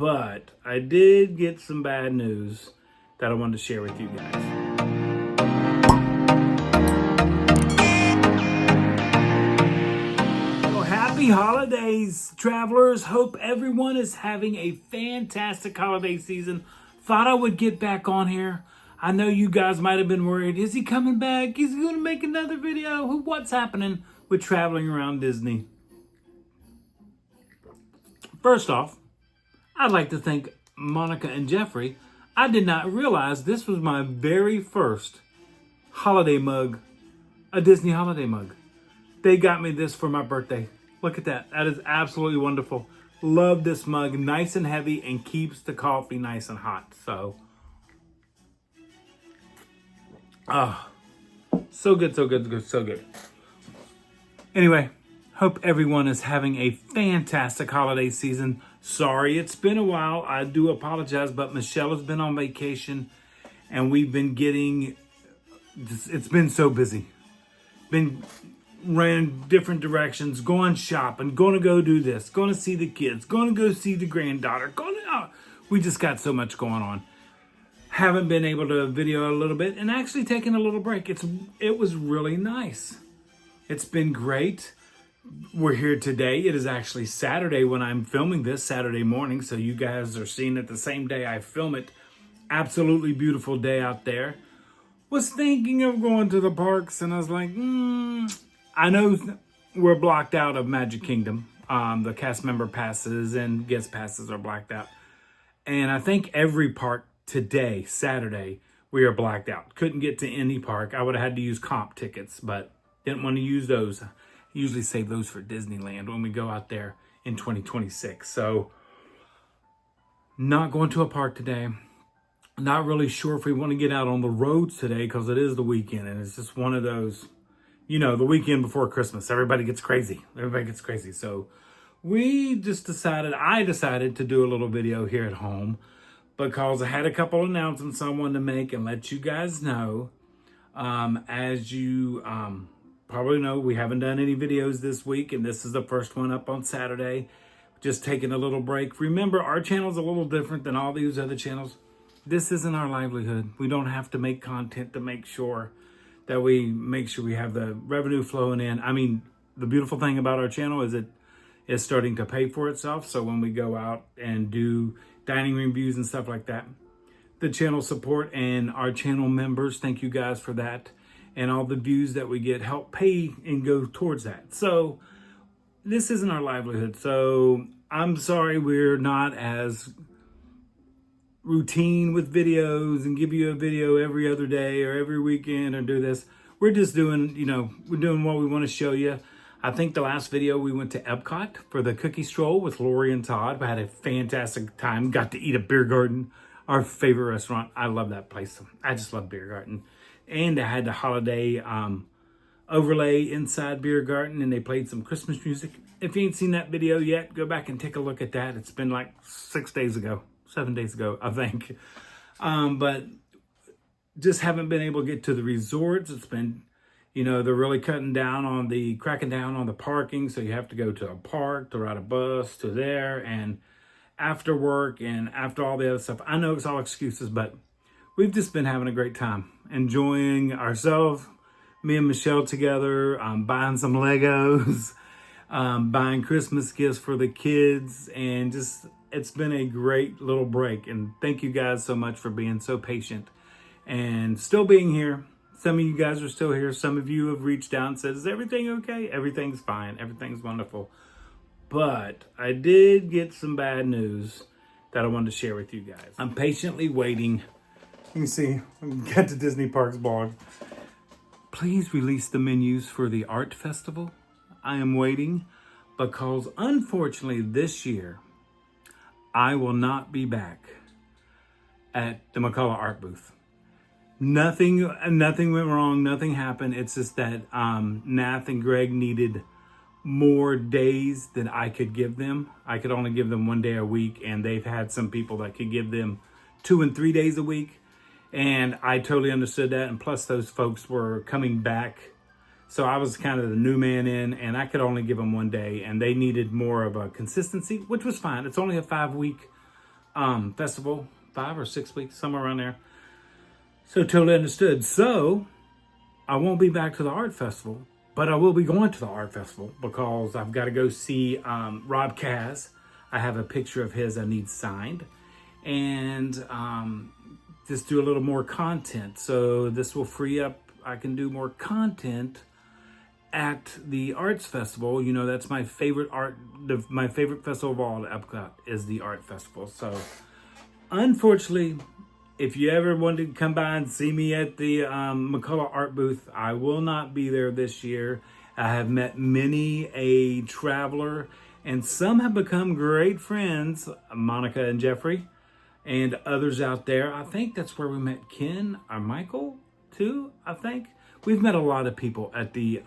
but I did get some bad news that I wanted to share with you guys. Happy holidays, travelers. Hope everyone is having a fantastic holiday season. Thought I would get back on here. I know you guys might have been worried. Is he coming back? Is he going to make another video? What's happening with traveling around Disney? First off, I'd like to thank Monica and Jeffrey. I did not realize this was my very first holiday mug, a Disney holiday mug. They got me this for my birthday. Look at that. That is absolutely wonderful. Love this mug. Nice and heavy and keeps the coffee nice and hot. So, so good, so good, so good. Anyway, hope everyone is having a fantastic holiday season. Sorry, it's been a while. I do apologize, but Michelle has been on vacation and we've been it's been so busy. Ran different directions, going shopping, going to go do this, going to see the kids, going to go see the granddaughter. We just got so much going on. Haven't been able to video a little bit and actually taking a little break. It was really nice. It's been great. We're here today. It is actually Saturday when I'm filming this, Saturday morning. So you guys are seeing it the same day I film it. Absolutely beautiful day out there. Was thinking of going to the parks and I was like, I know we're blocked out of Magic Kingdom. The cast member passes and guest passes are blacked out. And I think every park today, Saturday, we are blacked out. Couldn't get to any park. I would have had to use comp tickets, but didn't want to use those. I usually save those for Disneyland when we go out there in 2026. So not going to a park today. Not really sure if we want to get out on the roads today because it is the weekend and it's just one of those, you know, the weekend before Christmas. Everybody gets crazy. So I decided to do a little video here at home because I had a couple announcements I wanted to make and let you guys know. As you probably know, we haven't done any videos this week and this is the first one up on Saturday. Just taking a little break. Remember, our channel is a little different than all these other channels. This isn't our livelihood. We don't have to make content to make sure that we have the revenue flowing in. I mean, the beautiful thing about our channel is it is starting to pay for itself. So when we go out and do dining room views and stuff like that, the channel support and our channel members, thank you guys for that. And all the views that we get help pay and go towards that. So this isn't our livelihood. So I'm sorry we're not as routine with videos and give you a video every other day or every weekend or do this. We're just doing, we're doing what we want to show you. I think the last video we went to EPCOT for the cookie stroll with Lori and Todd. We had a fantastic time. Got to eat at Beer Garden, our favorite restaurant. I love that place. I just love Beer Garden. And I had the holiday overlay inside Beer Garden and they played some Christmas music. If you ain't seen that video yet, go back and take a look at that. It's been like 7 days ago, I think. But just haven't been able to get to the resorts. It's been, they're really cracking down on the parking. So you have to go to a park to ride a bus to there and after work and after all the other stuff. I know it's all excuses, but we've just been having a great time, enjoying ourselves, me and Michelle together, buying some Legos, buying Christmas gifts for the kids, and just, it's been a great little break. And thank you guys so much for being so patient and still being here. Some of you guys are still here. Some of you have reached out and said, is everything okay? Everything's fine. Everything's wonderful. But I did get some bad news that I wanted to share with you guys. I'm patiently waiting. You can see, get to Disney Parks blog. Please release the menus for the art festival. I am waiting because unfortunately this year, I will not be back at the McCullough Art Booth. Nothing went wrong. Nothing happened. It's just that Nath and Greg needed more days than I could give them. I could only give them 1 day a week, and they've had some people that could give them 2 and 3 days a week. And I totally understood that. And plus those folks were coming back. So I was kind of the new man in, and I could only give them 1 day, and they needed more of a consistency, which was fine. It's only a 5-week festival, 5 or 6 weeks, somewhere around there. So totally understood. So I won't be back to the art festival, but I will be going to the art festival because I've got to go see Rob Kaz. I have a picture of his I need signed, and just do a little more content. So this will free up, I can do more content at the arts festival. You know, that's my favorite my favorite festival of all at EPCOT is the art festival. So unfortunately, if you ever wanted to come by and see me at the McCullough art booth, I will not be there this year. I have met many a traveler, and some have become great friends, Monica and Jeffrey, and others out there. I think that's where we met Ken or Michael too, I think. We've met a lot of people at the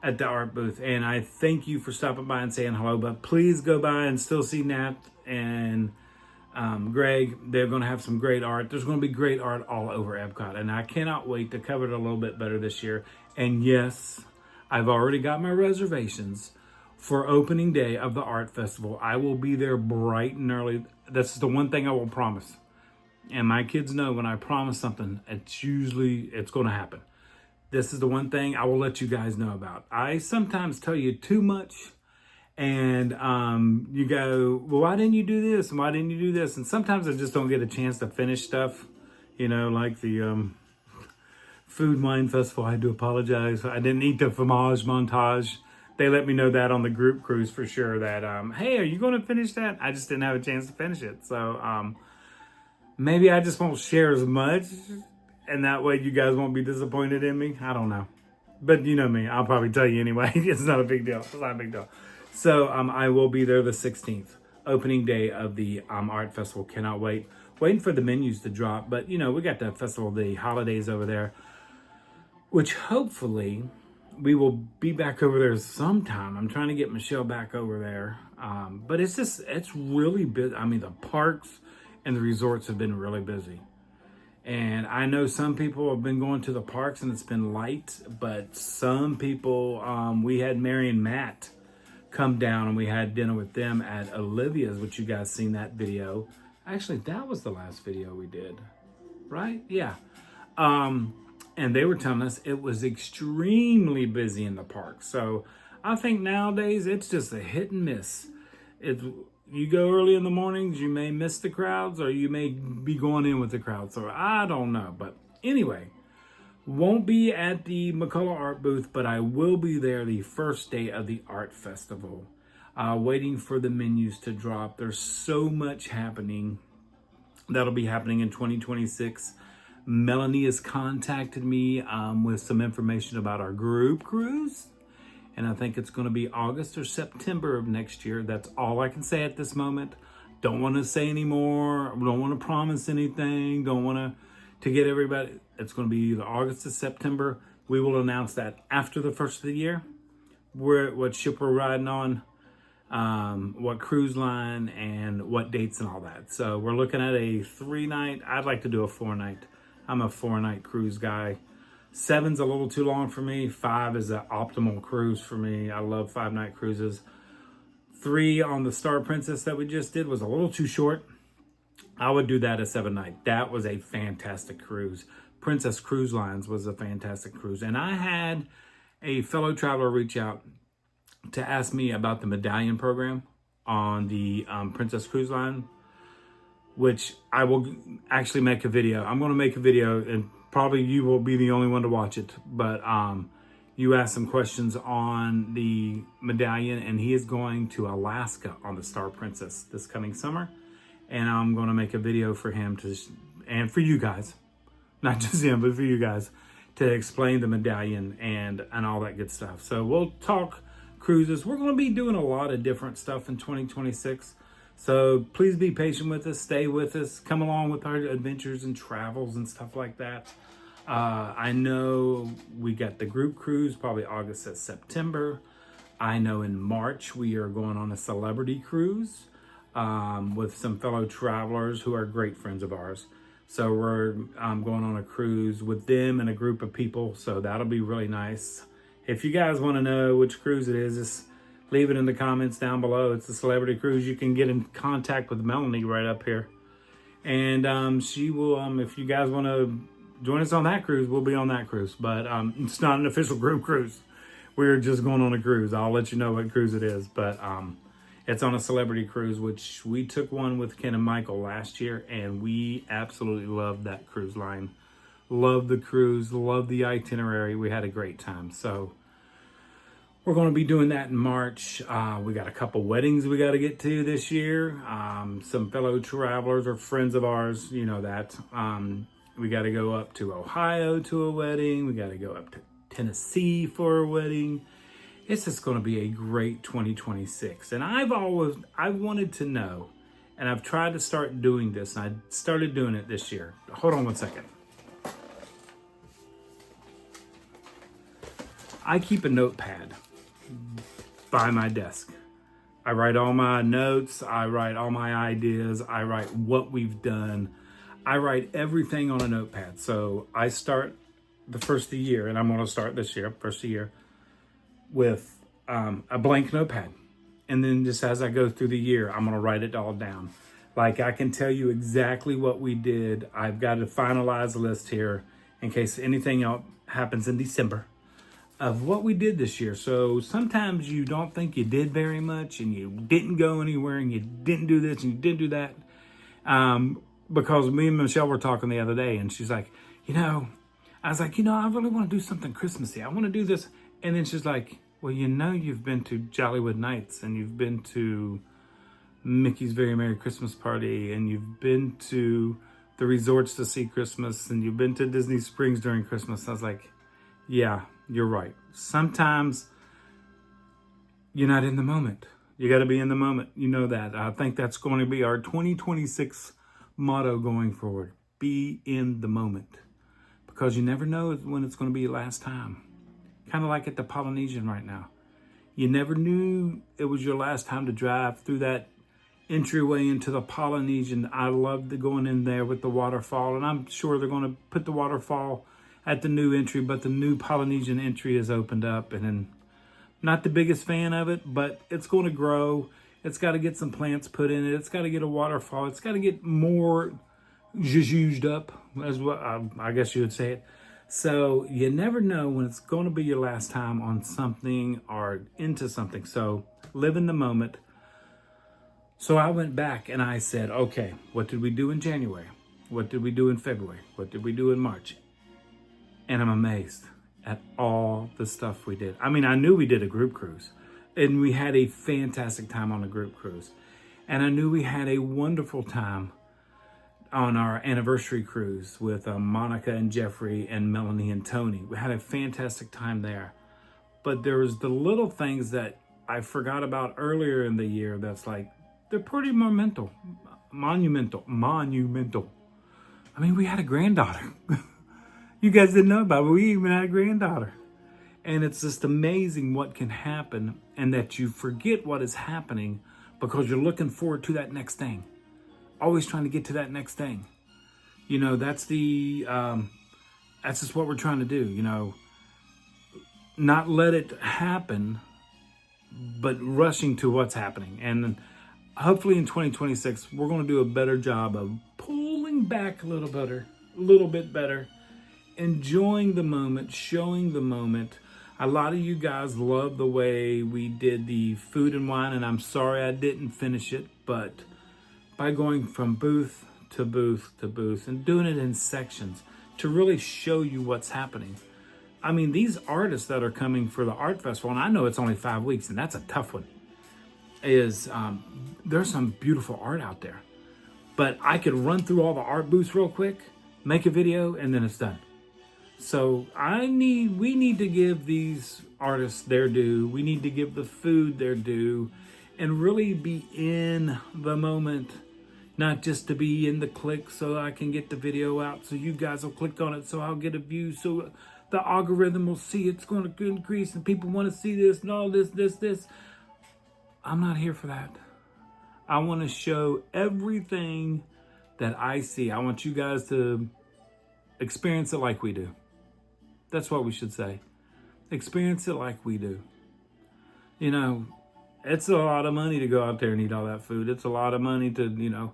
art booth, and I thank you for stopping by and saying hello. But please go by and still see Nat and Greg. They're going to have some great art. There's going to be great art all over EPCOT, and I cannot wait to cover it a little bit better this year. And yes, I've already got my reservations for opening day of the art festival. I will be there bright and early. That's the one thing I will promise. And my kids know when I promise something, it's going to happen. This is the one thing I will let you guys know about. I sometimes tell you too much, and you go, well, why didn't you do this? And why didn't you do this? And sometimes I just don't get a chance to finish stuff, you know, like the Food Wine Festival. I do apologize. I didn't eat the fromage montage. They let me know that on the group cruise for sure that, hey, are you going to finish that? I just didn't have a chance to finish it. So maybe I just won't share as much, and that way you guys won't be disappointed in me. I don't know. But you know me, I'll probably tell you anyway. It's not a big deal. It's not a big deal. So I will be there the 16th, opening day of the art festival. Cannot wait. Waiting for the menus to drop. But, you know, we got the festival, the holidays over there, which hopefully we will be back over there sometime. I'm trying to get Michelle back over there. But it's really busy. I mean, the parks and the resorts have been really busy. And I know some people have been going to the parks and it's been light, but some people, we had Mary and Matt come down and we had dinner with them at Olivia's, which you guys seen that video. Actually, that was the last video we did, right? Yeah. And they were telling us it was extremely busy in the park. So I think nowadays it's just a hit and miss. You go early in the mornings, you may miss the crowds, or you may be going in with the crowd. So I don't know. But anyway, won't be at the McCullough art booth, but I will be there the first day of the art festival, waiting for the menus to drop. There's so much happening that'll be happening in 2026. Melanie has contacted me with some information about our group cruise. And I think it's going to be August or September of next year. That's all I can say at this moment. Don't want to say any more. Don't want to promise anything. Don't want to get everybody. It's going to be either August or September. We will announce that after the first of the year. What ship we're riding on, what cruise line, and what dates and all that. So we're looking at a 3-night. I'd like to do a 4-night. I'm a 4-night cruise guy. 7's a little too long for me. 5 is the optimal cruise for me. I love 5-night cruises. 3 on the Star Princess that we just did was a little too short. I would do that a 7-night. That was a fantastic cruise. Princess Cruise Lines was a fantastic cruise. And I had a fellow traveler reach out to ask me about the medallion program on the Princess Cruise Line, which I will actually make a video. I'm going to make a video, and probably you will be the only one to watch it. But you asked some questions on the medallion, and he is going to Alaska on the Star Princess this coming summer. And I'm going to make a video for him and for you guys, not just him, but for you guys, to explain the medallion and all that good stuff. So we'll talk cruises. We're going to be doing a lot of different stuff in 2026. So please be patient with us, stay with us, come along with our adventures and travels and stuff like that. I know we got the group cruise, probably August to September. I know in March we are going on a celebrity cruise with some fellow travelers who are great friends of ours. So we're going on a cruise with them and a group of people. So that'll be really nice. If you guys want to know which cruise it is, just leave it in the comments down below. It's a celebrity cruise. You can get in contact with Melanie right up here. And she will, if you guys want to join us on that cruise, we'll be on that cruise. But it's not an official group cruise. We're just going on a cruise. I'll let you know what cruise it is. But it's on a celebrity cruise, which we took one with Ken and Michael last year. And we absolutely loved that cruise line. Loved the cruise. Loved the itinerary. We had a great time. So we're going to be doing that in March. We got a couple weddings we got to get to this year. Some fellow travelers or friends of ours, you know that. We got to go up to Ohio to a wedding. We got to go up to Tennessee for a wedding. It's just going to be a great 2026. And I've wanted to know, and I've tried to start doing this. And I started doing it this year. Hold on one second. I keep a notepad by my desk. I write all my notes. I write all my ideas. I write what we've done. I write everything on a notepad. So I start the first of the year, and I'm going to start this year, first of the year, with a blank notepad. And then just as I go through the year, I'm going to write it all down. Like I can tell you exactly what we did. I've got to finalize the list here in case anything else happens in December of what we did this year. So sometimes you don't think you did very much and you didn't go anywhere and you didn't do this and you didn't do that. Because me and Michelle were talking the other day and she's like, I was like, I really want to do something Christmassy. I want to do this. And then she's like, well, you've been to Jollywood Nights and you've been to Mickey's Very Merry Christmas Party and you've been to the resorts to see Christmas and you've been to Disney Springs during Christmas. I was like, yeah, you're right. Sometimes you're not in the moment. You got to be in the moment. You know that. I think that's going to be our 2026 motto going forward. Be in the moment. Because you never know when it's going to be your last time. Kind of like at the Polynesian right now. You never knew it was your last time to drive through that entryway into the Polynesian. I loved going in there with the waterfall. And I'm sure they're going to put the waterfall at the new entry, but the new Polynesian entry has opened up, and then not the biggest fan of it, but it's going to grow. It's got to get some plants put in it. It's got to get a waterfall. It's got to get more zhuzhed up, as what I guess you would say it. So you never know when it's going to be your last time on something or into something. So live in the moment. So I went back and I said, okay, what did we do in January? What did we do in February? What did we do in March? And I'm amazed at all the stuff we did. I mean, I knew we did a group cruise and we had a fantastic time on a group cruise. And I knew we had a wonderful time on our anniversary cruise with Monica and Jeffrey and Melanie and Tony. We had a fantastic time there. But there was the little things that I forgot about earlier in the year that's like, they're pretty monumental. I mean, we had a granddaughter. You guys didn't know about it, but we even had a granddaughter. And it's just amazing what can happen and that you forget what is happening because you're looking forward to that next thing. Always trying to get to that next thing. That's just what we're trying to do, not let it happen, but rushing to what's happening. And hopefully in 2026, we're going to do a better job of pulling back a little bit better. Enjoying the moment, showing the moment. A lot of you guys love the way we did the food and wine, and I'm sorry I didn't finish it, but by going from booth to booth to booth and doing it in sections to really show you what's happening. I mean, these artists that are coming for the art festival, and I know it's only 5 weeks, and that's a tough one, is there's some beautiful art out there. But I could run through all the art booths real quick, make a video, and then it's done. So we need to give these artists their due. We need to give the food their due and really be in the moment, not just to be in the click so I can get the video out so you guys will click on it so I'll get a view so the algorithm will see it's going to increase and people want to see this and all this. I'm not here for that. I want to show everything that I see. I want you guys to experience it like we do. That's what we should say. Experience it like we do. It's a lot of money to go out there and eat all that food. It's a lot of money to,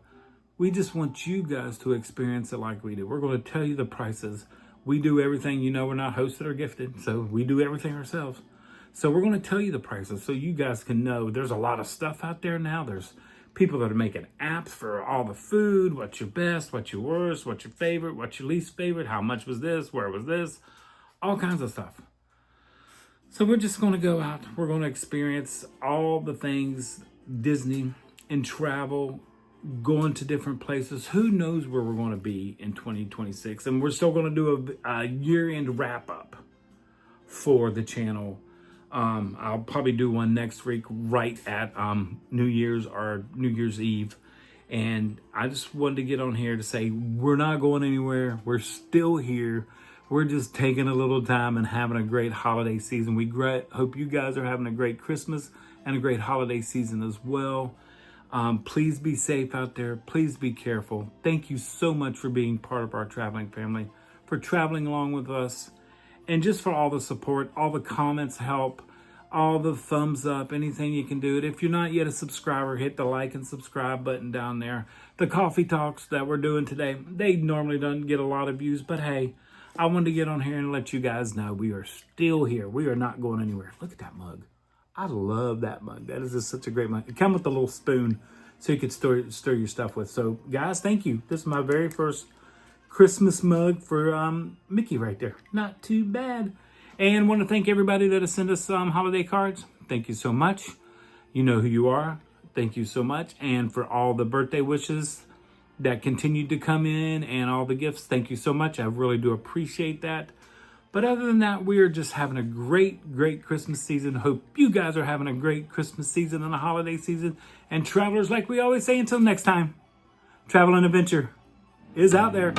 we just want you guys to experience it like we do. We're going to tell you the prices. We do everything. We're not hosted or gifted, so we do everything ourselves. So we're going to tell you the prices so you guys can know there's a lot of stuff out there now. There's people that are making apps for all the food. What's your best? What's your worst? What's your favorite? What's your least favorite? How much was this? Where was this? All kinds of stuff. So we're just going to go out. We're going to experience all the things Disney and travel, going to different places. Who knows where we're going to be in 2026? And we're still going to do a year-end wrap-up for the channel. I'll probably do one next week right at New Year's or New Year's Eve. And I just wanted to get on here to say we're not going anywhere. We're still here. We're just taking a little time and having a great holiday season. We hope you guys are having a great Christmas and a great holiday season as well. Please be safe out there. Please be careful. Thank you so much for being part of our traveling family, for traveling along with us, and just for all the support. All the comments help, all the thumbs up, anything you can do it. If you're not yet a subscriber, hit the like and subscribe button down there. The coffee talks that we're doing today, they normally don't get a lot of views, but hey, I wanted to get on here and let you guys know we are still here. We are not going anywhere. Look at that mug. I love that mug. That is just such a great mug. It comes with a little spoon so you could stir your stuff with. So guys, thank you. This is my very first Christmas mug for Mickey right there. Not too bad. And want to thank everybody that has sent us holiday cards. Thank you so much. You know who you are. Thank you so much. And for all the birthday wishes that continued to come in and all the gifts, thank you so much. I really do appreciate that. But other than that, we are just having a great, great Christmas season. Hope you guys are having a great Christmas season and a holiday season. And travelers, like we always say, until next time, travel and adventure is out there.